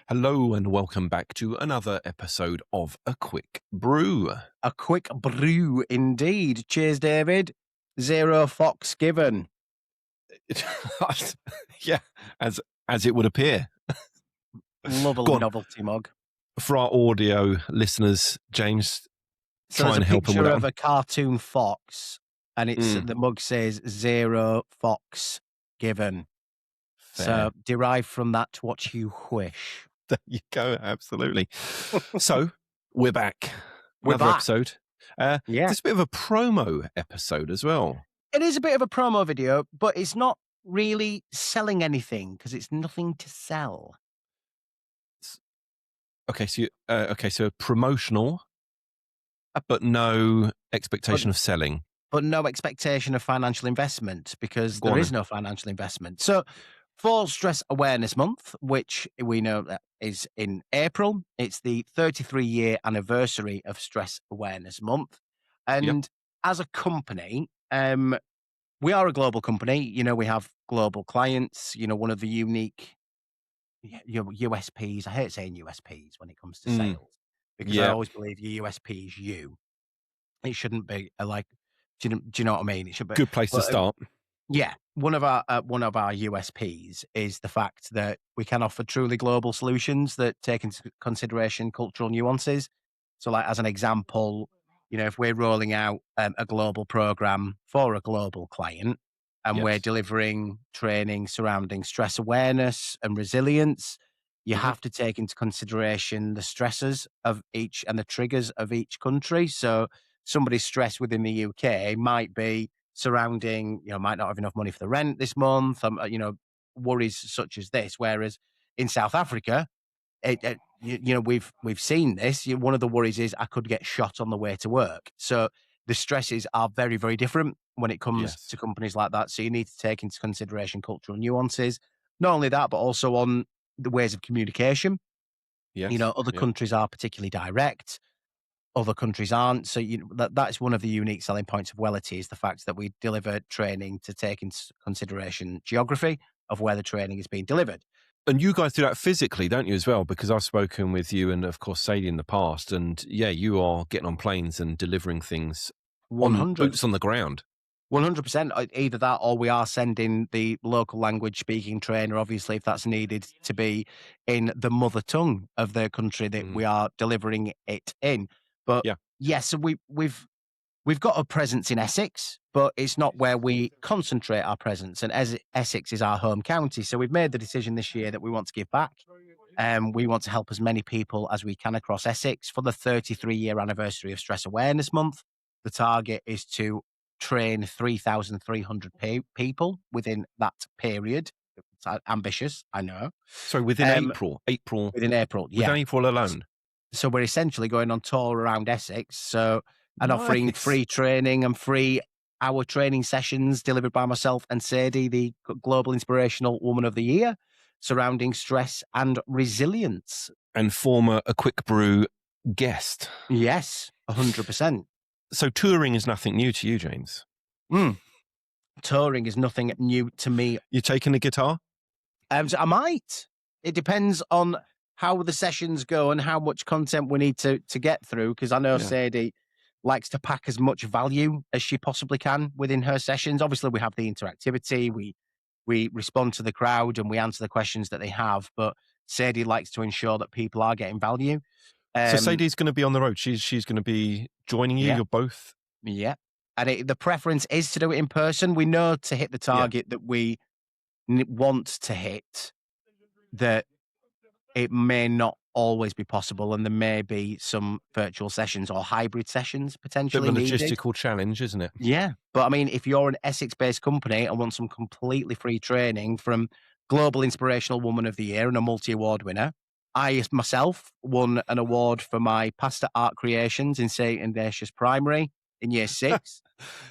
Hello and welcome back to another episode of A Quick Brew. A quick brew indeed. Cheers, David. Zero fox given. Yeah, as it would appear. Lovely Go on. novelty mug. For our audio listeners, James, So try there's and a help him picture with of that. a cartoon fox, and it's Mm, the mug says zero fox given. fair. So derive from that what you wish. There you go, absolutely. So, we're back. We're Another back. episode. Yeah. This is a bit of a promo episode as well. It is a bit of a promo video, but it's not really selling anything because it's nothing to sell. So promotional, but no expectation of selling. But no expectation of financial investment because Go there on is then. no financial investment. So for Stress Awareness Month, which we know that is in April, it's the 33-year anniversary of Stress Awareness Month. And as a company, we are a global company. You know, we have global clients. You know, one of the unique USPs, I hate saying USPs when it comes to sales because I Yeah, always believe your USP is you. It shouldn't be do you know what I mean? It should be, good place to but start. yeah, one of our USPs is the fact that we can offer truly global solutions that take into consideration cultural nuances. So, like as an example, you know, if we're rolling out a global program for a global client and we're Yes. delivering training surrounding stress awareness and resilience, you Mhm. have to take into consideration the stresses of each and the triggers of each country. So, somebody's stress within the UK might be surrounding, you know, might not have enough money for the rent this month, you know, worries such as this. Whereas in South Africa, you know, we've seen this. One of the worries is I could get shot on the way to work. So the stresses are very, very different when it comes Yes. to companies like that. So you need to take into consideration cultural nuances. Not only that, but also on the ways of communication. You know, Yes. other Yeah. countries are particularly direct, other countries aren't. So you know, that's one of the unique selling points of Wellity is the fact that we deliver training to take into consideration geography of where the training is being delivered. And you guys do that physically, don't you, as well? Because I've spoken with you and, of course, Sadie in the past. And yeah, you are getting on planes and delivering things on 100. boots on the ground. 100%. Either that or we are sending the local language speaking trainer, obviously, if that's needed, to be in the mother tongue of the country that Mm. we are delivering it in. But Yeah. yes, so we've got a presence in Essex, but it's not where we concentrate our presence. And as Essex is our home county, so we've made the decision this year that we want to give back. We want to help as many people as we can across Essex for the 33-year anniversary of Stress Awareness Month. The target is to train 3,300 people within that period. It's ambitious, I know. So within Um, April, within April, within yeah. April alone. So we're essentially going on tour around Essex, and offering Nice. free training and free hour training sessions delivered by myself and Sadie, the Global Inspirational Woman of the Year, surrounding stress and resilience. And former A Quick Brew guest. Yes, 100%. So touring is nothing new to you, James. Touring is nothing new to me. You taking the guitar? So I might. It depends on how the sessions go and how much content we need to get through. Because I know Yeah. Sadie likes to pack as much value as she possibly can within her sessions. Obviously, we have the interactivity. We respond to the crowd and we answer the questions that they have. But Sadie likes to ensure that people are getting value. So Sadie's going to be on the road. She's going to be joining you. Yeah, You're both. yeah. And the preference is to do it in person. We know to hit the Yeah. target that we want to hit, that it may not always be possible, and there may be some virtual sessions or hybrid sessions Bit potentially of a needed. logistical challenge, isn't it? Yeah, but I mean, if you're an Essex-based company and want some completely free training from Global Inspirational Woman of the Year and a multi-award winner, I myself won an award for my pasta art creations in St. Ignatius Primary in Year 6.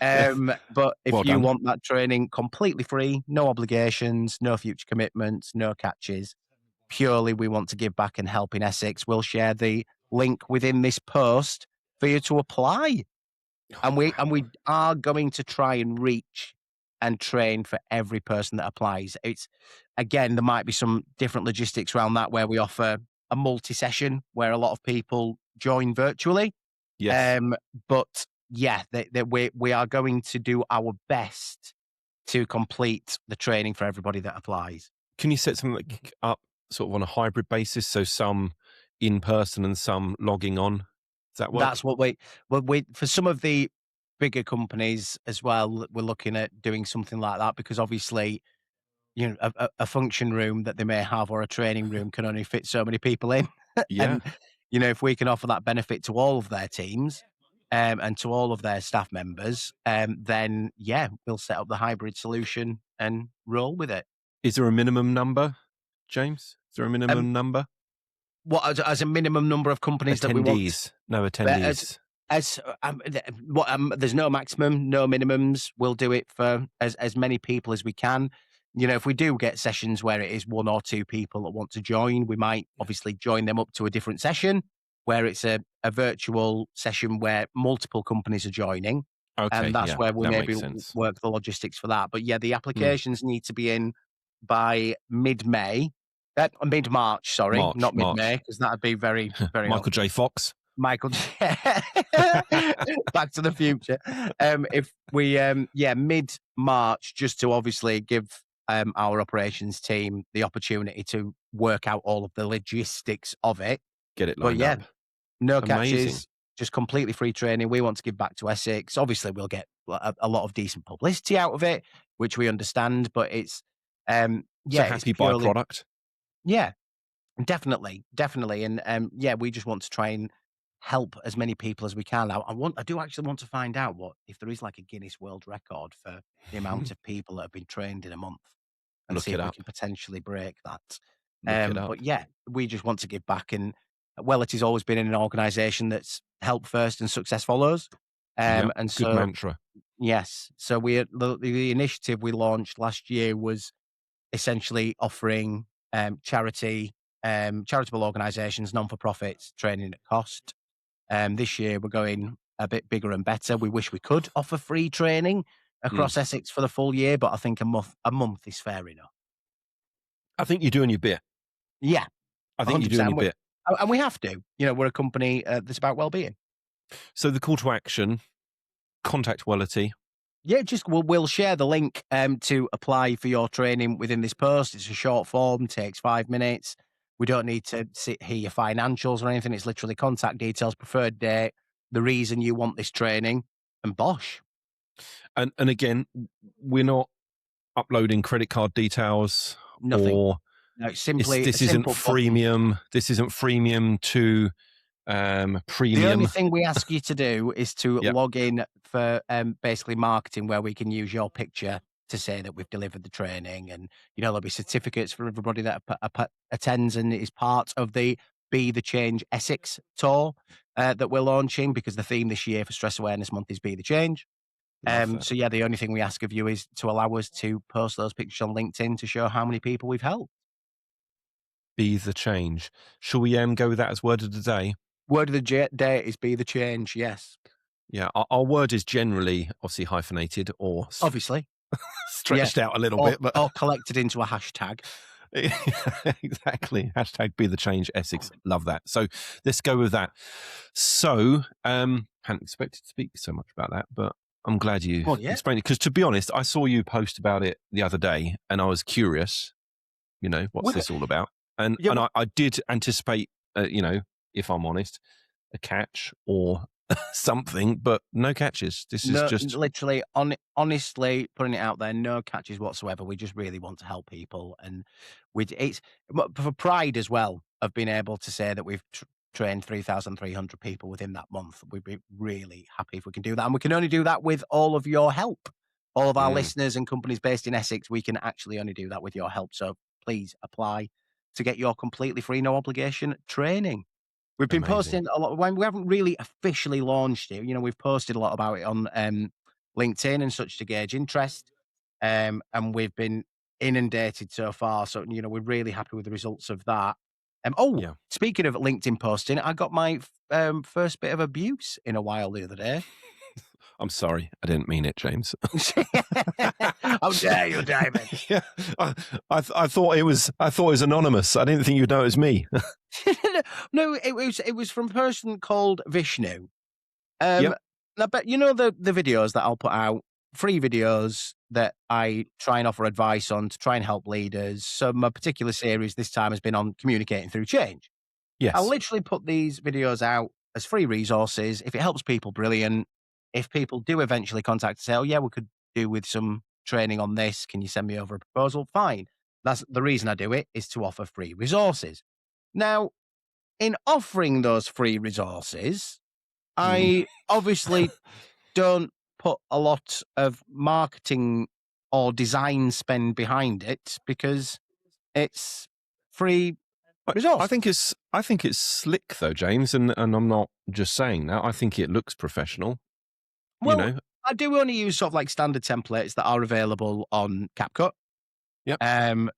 Yeah. But if Well you done. want that training completely free, no obligations, no future commitments, no catches, purely we want to give back and help in Essex, we'll share the link within this post for you to apply. And we are going to try and reach and train for every person that applies. It's again, there might be some different logistics around that where we offer a multi-session where a lot of people join virtually. Yes. Um, but yeah, we are going to do our best to complete the training for everybody that applies. Can you set something up sort of on a hybrid basis, so some in person and some logging on? Does that work? That's what we for some of the bigger companies as well, we're looking at doing something like that because obviously, a function room that they may have or a training room can only fit so many people in. Yeah. And, if we can offer that benefit to all of their teams, and to all of their staff members, then yeah, we'll set up the hybrid solution and roll with it. Is there a minimum number, James? Is there a Um, minimum number? what as a minimum number of companies that we want. Attendees. No As attendees. there's no maximum, no minimums. We'll do it for as many people as we can. If we do get sessions where it is one or two people that want to join, we might obviously join them up to a different session where it's a virtual session where multiple companies are joining, Okay, and that's yeah, where we that maybe makes sense. work the logistics for that. But yeah, the Mm. applications need to be in by mid-May, mid-March, sorry, March, not mid-May, March. because that'd be very, very Michael J. Fox. Michael Back to the Future. If we, mid-March, just to obviously give, our operations team the opportunity to work out all of the logistics of it. Get it But lined yeah, up. no Amazing. catches, just completely free training. We want to give back to Essex. Obviously, we'll get a lot of decent publicity out of it, which we understand, but It's a it's happy purely byproduct. yeah. Definitely, definitely, and, yeah, we just want to try and help as many people as we can. I do actually want to find out what if there is, like, a Guinness World Record for the amount of people that have been trained in a month and Look see it if we up. can potentially break that. Look it But up. yeah, we just want to give back, and Wellity's always been in an organisation that's help first and success follows. Yep. And Good so mantra. yes, so the initiative we launched last year was essentially offering charitable organisations, non-for-profits, training at cost. This year, we're going a bit bigger and better. We wish we could offer free training Mm. across Essex for the full year, but I think a month is fair enough. I think you're doing your bit. Yeah, I think you're doing 100%. your bit. And we have to. We're a company that's about well-being. So the call to action, contact Wellity. Yeah, just we'll share the link to apply for your training within this post. It's a short form, takes 5 minutes. We don't need to hear your financials or anything. It's literally contact details, preferred date, the reason you want this training, and bosh, And again, we're not uploading credit card details nothing. or No, it's simply a this isn't simple button. freemium. This isn't freemium to The only premium. thing we ask you to do is to Yep. log in for basically marketing where we can use your picture to say that we've delivered the training. And, there'll be certificates for everybody that attends and is part of the Be the Change Essex tour that we're launching because the theme this year for Stress Awareness Month is Be the Change. Love that. So, yeah, the only thing we ask of you is to allow us to post those pictures on LinkedIn to show how many people we've helped. Be the change. Shall we go with that as word of the day? Word of the day is Be the Change, yes. Yeah, our word is generally obviously hyphenated or Obviously. Yeah. stretched out a little Or bit, but or collected into a hashtag. exactly. Hashtag be the change Essex. Love that. So let's go with that. So, hadn't expected to speak so much about that, but I'm glad you Well, yeah. explained it. Because to be honest, I saw you post about it the other day and I was curious, what's With this all about? And yeah, I did anticipate, if I'm honest, a catch or something, but no catches. This is no, just, literally, honestly, putting it out there, no catches whatsoever. We just really want to help people, and it's for pride as well of being able to say that we've trained 3,300 people within that month. We'd be really happy if we can do that, and we can only do that with all of your help. All of our mm, listeners and companies based in Essex, we can actually only do that with your help. So please apply to get your completely free, no obligation training. We've been amazing. posting a lot when we haven't really officially launched it. We've posted a lot about it on LinkedIn and such to gauge interest. And we've been inundated so far. So, we're really happy with the results of that. Yeah. Speaking of LinkedIn posting, I got my first bit of abuse in a while the other day. I'm sorry, I didn't mean it, James. How dare you, David? Yeah, I thought it was anonymous. I didn't think you'd know it was me. No, it was from a person called Vishnu. Yep. I bet you know the videos that I'll put out, free videos that I try and offer advice on to try and help leaders. So my particular series this time has been on communicating through change. I'll Yes. literally put these videos out as free resources. If it helps people, brilliant. If people do eventually contact and say, "Oh yeah, we could do with some training on this. Can you send me over a proposal?" Fine. That's the reason I do it, is to offer free resources. Now, in offering those free resources, Mm. I obviously don't put a lot of marketing or design spend behind it because it's free I resource. think it's slick though, James, and I'm not just saying that. I think it looks professional. You Well, know. I do only use sort of like standard templates that are available on CapCut. Yep. Um,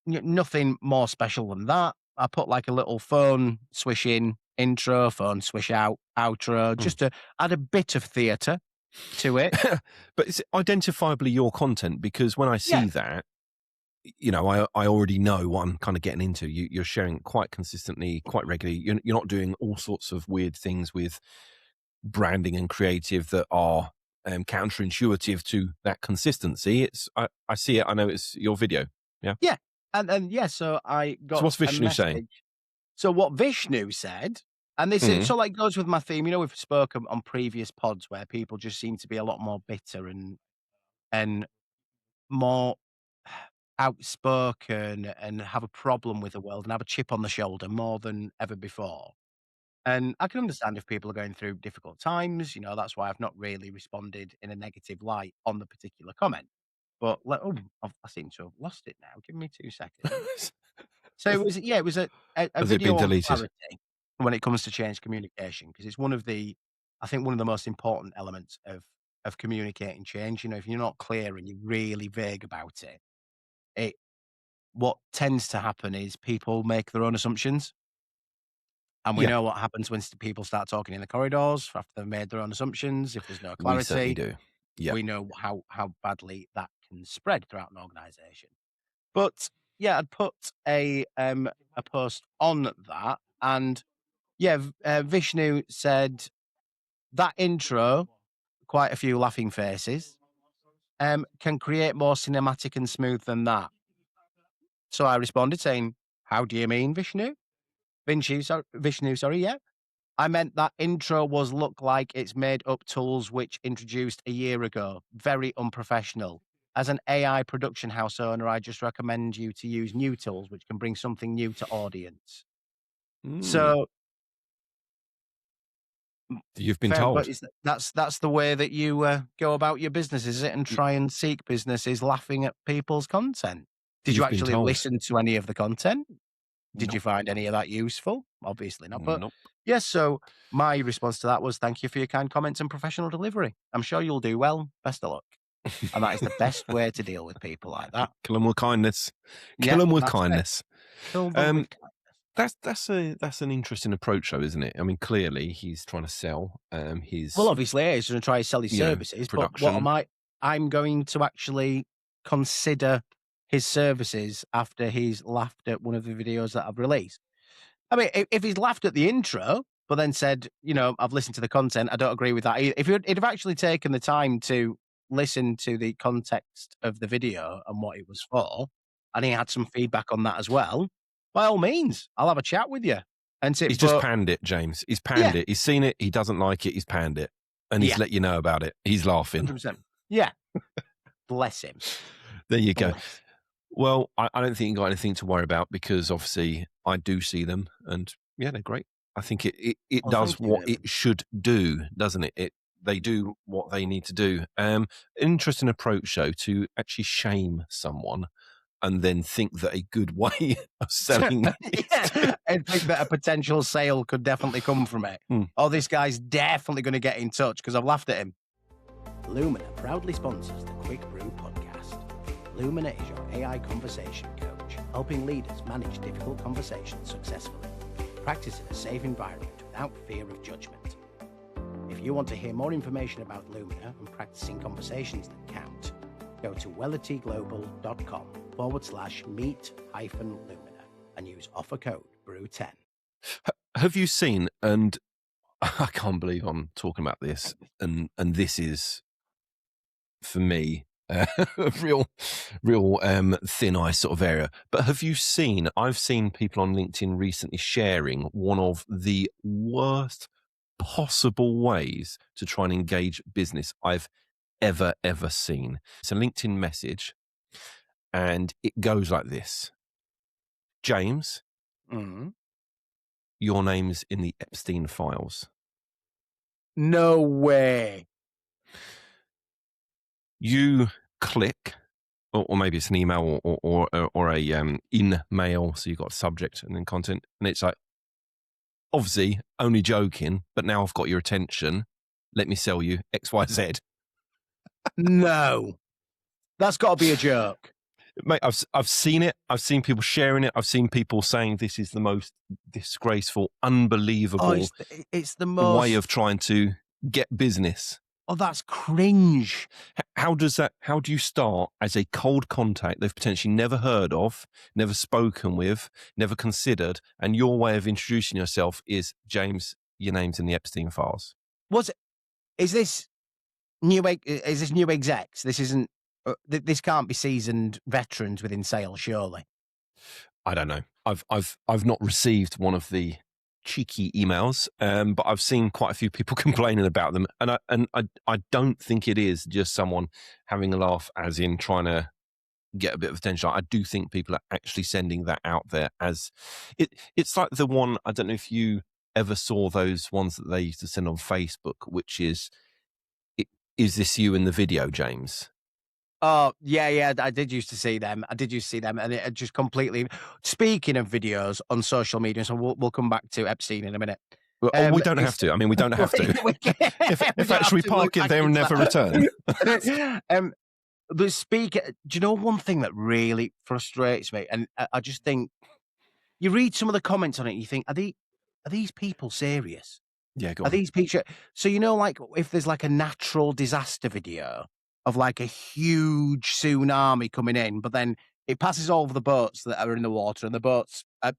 nothing more special than that. I put like a little phone swish in intro, phone swish out outro, Mm. just to add a bit of theatre to it. But it's identifiably your content, because when I Yeah, see that, I already know what I'm kind of getting into. You're sharing quite consistently, quite regularly. You're not doing all sorts of weird things with branding and creative that are counterintuitive to that consistency. I see it. I know it's your video. Yeah. yeah, and yeah. So I So got what's a Vishnu saying? message. So what Vishnu said, and this is Mm. so like goes with my theme. You know, we've spoken on previous pods where people just seem to be a lot more bitter and more outspoken and have a problem with the world and have a chip on the shoulder more than ever before. And I can understand if people are going through difficult times. That's why I've not really responded in a negative light on the particular comment. But I seem to have lost it now. Give me 2 seconds. So it was a Has it video been on deleted? clarity when it comes to change communication, because it's I think one of the most important elements of communicating change. If you're not clear and you're really vague about it, it what tends to happen is people make their own assumptions. And we Yeah, know what happens when people start talking in the corridors after they've made their own assumptions. If there's no we certainly clarity, do. Yeah. we know how badly that can spread throughout an organization. But yeah, I'd put a post on that, and yeah, Vishnu said that intro, quite a few laughing faces, can create more cinematic and smooth than that. So I responded saying, "How do you mean, Vishnu? Vishnu, sorry, yeah. I meant that intro was look like it's made up tools which introduced a year ago. Very unprofessional. As an AI production house owner, I just recommend you to use new tools which can bring something new to audience." Mm. So You've been fair, but told. that's the way that you go about your business, is it? And Y- try and seek businesses laughing at people's content. Did you You've been actually told. listen to any of the content? Did you Nope. find any of that useful? Obviously not. But Nope. yes, so my response to that was, "Thank you for your kind comments and professional delivery. I'm sure you'll do well. Best of luck." And that is the best way to deal with people like that. Kill them with kindness. Kill Yeah, them with that's it. kindness. Kill them Um, with kindness. that's an interesting approach, though, isn't it? I mean, clearly he's trying to sell Well, his obviously, he's going to try to sell his services, but what am production. I'm going to actually consider his services after he's laughed at one of the videos that I've released. I mean, if he's laughed at the intro, but then said, "I've listened to the content, I don't agree with that." If he'd have actually taken the time to listen to the context of the video and what it was for, and he had some feedback on that as well, by all means, I'll have a chat with you. And say, He's just but panned it, James. He's panned yeah, it. He's seen it. He doesn't like it. He's panned it, and he's yeah, let you know about it. He's laughing. 100%. Yeah, bless him. There you go. Bless. Well, I don't think you got anything to worry about, because obviously I do see them, and yeah, they're great. I think it Well, does thank you, what David. it should do, doesn't it? They do what they need to do. Interesting approach, though, to actually shame someone and then think that a good way of selling is to. Yeah, I think that a potential sale could definitely come from it. Hmm. Oh, this guy's definitely going to get in touch because I've laughed at him. Lumina proudly sponsors the Quick Brew podcast. Lumina is your AI conversation coach, helping leaders manage difficult conversations successfully. Practice in a safe environment without fear of judgment. If you want to hear more information about Lumina and practicing conversations that count, go to wellityglobal.com/meet-Lumina and use offer code BREW10. Have you seen, and I can't believe I'm talking about this, and this is, for me, a real thin ice sort of area. But have you seen, I've seen people on LinkedIn recently sharing one of the worst possible ways to try and engage business I've ever seen. It's a LinkedIn message, and it goes like this: James, your name's in the Epstein files. No way. You click, or maybe it's an email or a in mail, so you've got a subject and then content, and it's like, obviously only joking, but now I've got your attention. Let me sell you XYZ. No, that's got to be a joke. Mate, I've seen it. I've seen people sharing it. I've seen people saying this is the most disgraceful, unbelievable it's the most way of trying to get business. Oh, that's cringe. How do you start as a cold contact they've potentially never heard of, never spoken with, never considered, and your way of introducing yourself is, James, your name's in the Epstein files? Is this new execs? This isn't. This can't be seasoned veterans within sales, surely. I don't know. I've not received one of the cheeky emails, but I've seen quite a few people complaining about them, and I don't think it is just someone having a laugh, as in trying to get a bit of attention. I do think people are actually sending that out there as it's like the one, I don't know if you ever saw those ones that they used to send on Facebook, which is this you in the video, James? Oh, yeah, I did used to see them. And it just completely. Speaking of videos on social media, so we'll come back to Epstein in a minute. We don't have to. I mean, we don't have to. if actually we park it there and never return. But do you know one thing that really frustrates me? And I just think you read some of the comments on it, and you think, are these people serious? Yeah, go on. Are these people? So like if there's like a natural disaster video of like a huge tsunami coming in, but then it passes over the boats that are in the water, and the boats are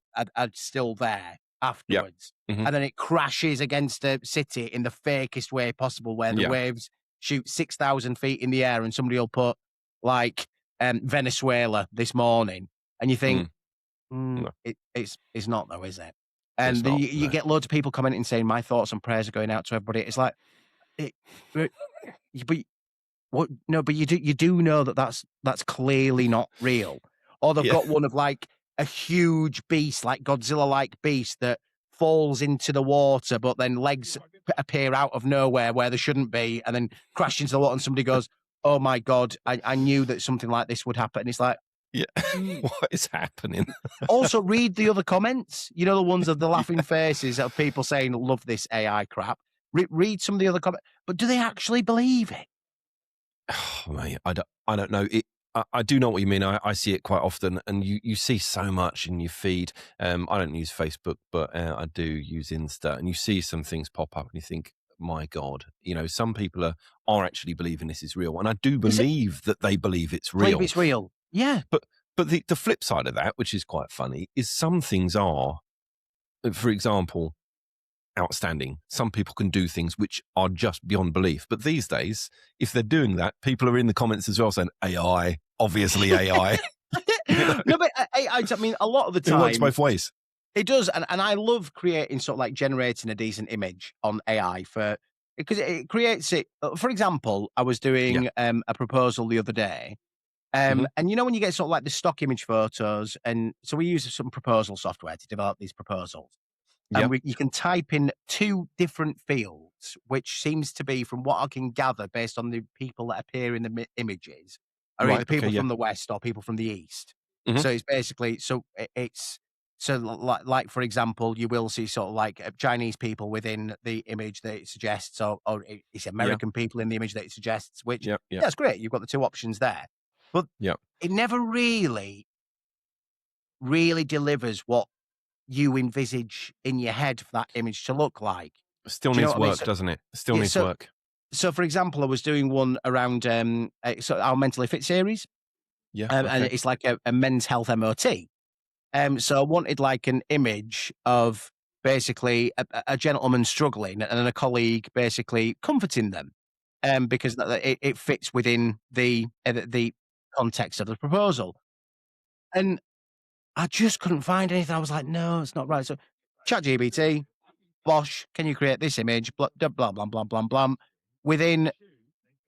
still there afterwards. Yep. Mm-hmm. And then it crashes against a city in the fakest way possible, where the waves shoot 6,000 feet in the air, and somebody will put like Venezuela this morning, and you think, no. It's not though, is it? And then you get loads of people commenting saying, my thoughts and prayers are going out to everybody. It's like, but you do know that that's clearly not real. Or they've got one of like a huge beast, like Godzilla-like beast that falls into the water, but then legs appear out of nowhere where they shouldn't be, and then crash into the water, and somebody goes, oh my God, I knew that something like this would happen. And it's like, what is happening? Also, read the other comments. You know, the ones of the laughing faces of people saying, love this AI crap. Read some of the other comments. But do they actually believe it? Oh, mate, I don't know. I do know what you mean. I see it quite often, and you see so much in your feed. I don't use Facebook, but I do use Insta, and you see some things pop up, and you think, my God, some people are actually believing this is real, and I do believe that they believe it's real. Believe it's real, yeah. But the flip side of that, which is quite funny, is some things are, for example, outstanding. Some people can do things which are just beyond belief. But these days, if they're doing that, people are in the comments as well saying, AI, obviously AI. No, but I mean, a lot of the time, it works both ways. It does, and I love creating sort of like generating a decent image on AI because it creates it. For example, I was doing a proposal the other day, and when you get sort of like the stock image photos, and so we use some proposal software to develop these proposals. And you can type in two different fields, which seems to be, from what I can gather, based on the people that appear in the images, are either people from the West or people from the East. Mm-hmm. So it's basically, like for example, you will see sort of like Chinese people within the image that it suggests, or it's American people in the image that it suggests, which, that's great. You've got the two options there. But it never really delivers what you envisage in your head for that image to look like. Still Do you know needs what I mean? work, doesn't it? Still Yeah, needs work. so for example, I was doing one around so our Mentally Fit series, Yeah. and Okay. it's like a men's health MOT. So I wanted like an image of basically a gentleman struggling and a colleague basically comforting them, because it fits within the context of the proposal. And I just couldn't find anything. I was like, no, it's not right. So ChatGPT, Bosh, can you create this image? Blah, blah, blah, blah, blah, blah, blah. Within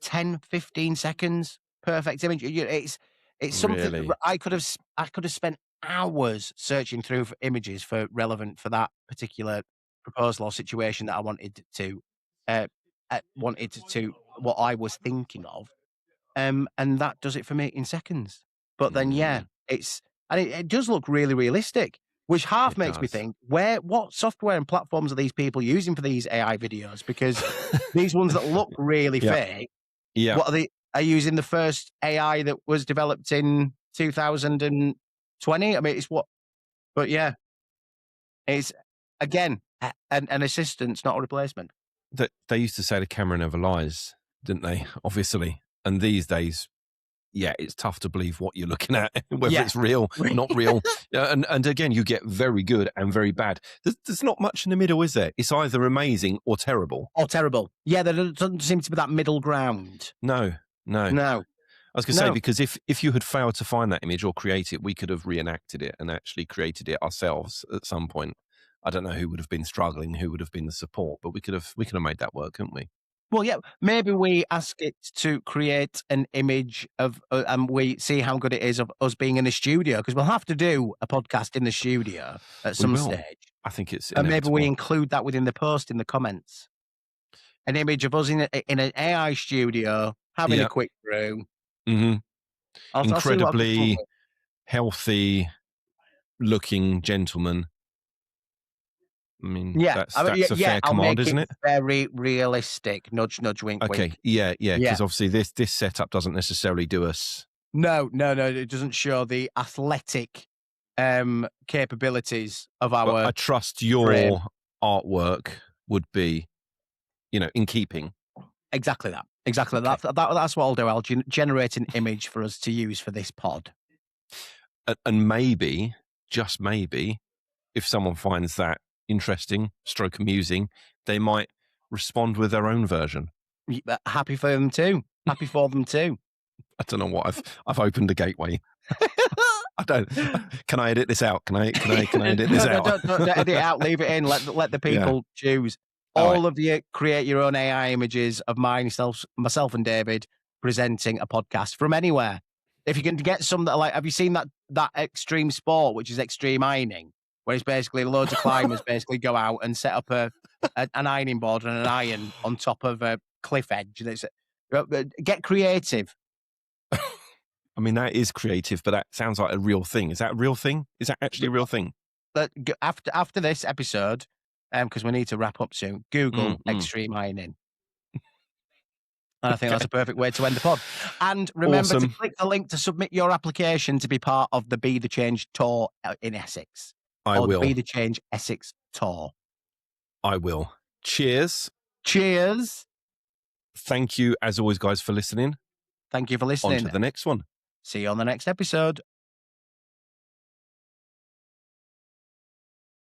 10, 15 seconds, perfect image. It's something Really? I could have spent hours searching through for images for relevant for that particular proposal or situation that I uh, wanted to what I was thinking of. And that does it for me in seconds. But then, yeah, Mm, it does look really realistic, which half it makes me does. think, what software and platforms are these people using for these AI videos? Because these ones that look really Yeah. fake, Yeah. what are using the first AI that was developed in 2020? I mean, but yeah, it's again, an assistance, not a replacement. They used to say the camera never lies, didn't they? Obviously. And these days, yeah, it's tough to believe what you're looking at, whether Yeah. it's real, not real. And again, you get very good and very bad. There's not much in the middle, is there? It's either amazing or terrible. Or terrible. Yeah, there doesn't seem to be that middle ground. No. No. I was going to say, No. because if you had failed to find that image or create it, we could have reenacted it and actually created it ourselves at some point. I don't know who would have been struggling, who would have been the support, but we could have made that work, couldn't we? Well, yeah, maybe we ask it to create an image of, and we see how good it is of us being in the studio, because we'll have to do a podcast in the studio at We some will. stage. I think it's And maybe we inevitable. include that within the post in the comments. An image of us in an AI studio having a Yeah. quick brew. Hmm. I'll see what I can come up Incredibly with. healthy looking gentleman. I mean, Yeah, that's a yeah, fair I'll command, make isn't it it? very realistic. Nudge, nudge, wink, Okay. wink. Yeah. Yeah. Because obviously this setup doesn't necessarily do us. No, it doesn't show the athletic capabilities of But I our trust frame. your artwork would be, in keeping. Exactly that. Exactly Okay. that's what I'll do. I'll generate an image for us to use for this pod. And maybe, just maybe, if someone finds that interesting, stroke amusing, they might respond with their own version. Happy for them too. Happy for them too. I don't know what I've opened a gateway. I don't. Can I edit this out? Can I edit this No, out? don't edit it out. Leave it in. Let the Yeah. people choose. All right. All of you create your own AI images of myself and David presenting a podcast from anywhere. If you can get some that are like, have you seen that extreme sport, which is extreme ironing, where it's basically loads of climbers basically go out and set up an ironing board and an iron on top of a cliff edge. Get creative. I mean, that is creative, but that sounds like a real thing. Is that a real thing? Is that actually a real thing? After this episode, because we need to wrap up soon, Google extreme ironing. And I think that's a perfect way to end the pod. And remember to click the link to submit your application to be part of the Be the Change tour in Essex. I will. Be the Change Essex tour. I will. Cheers. Cheers. Thank you, as always, guys, for listening. Thank you for listening. On to the next one. See you on the next episode.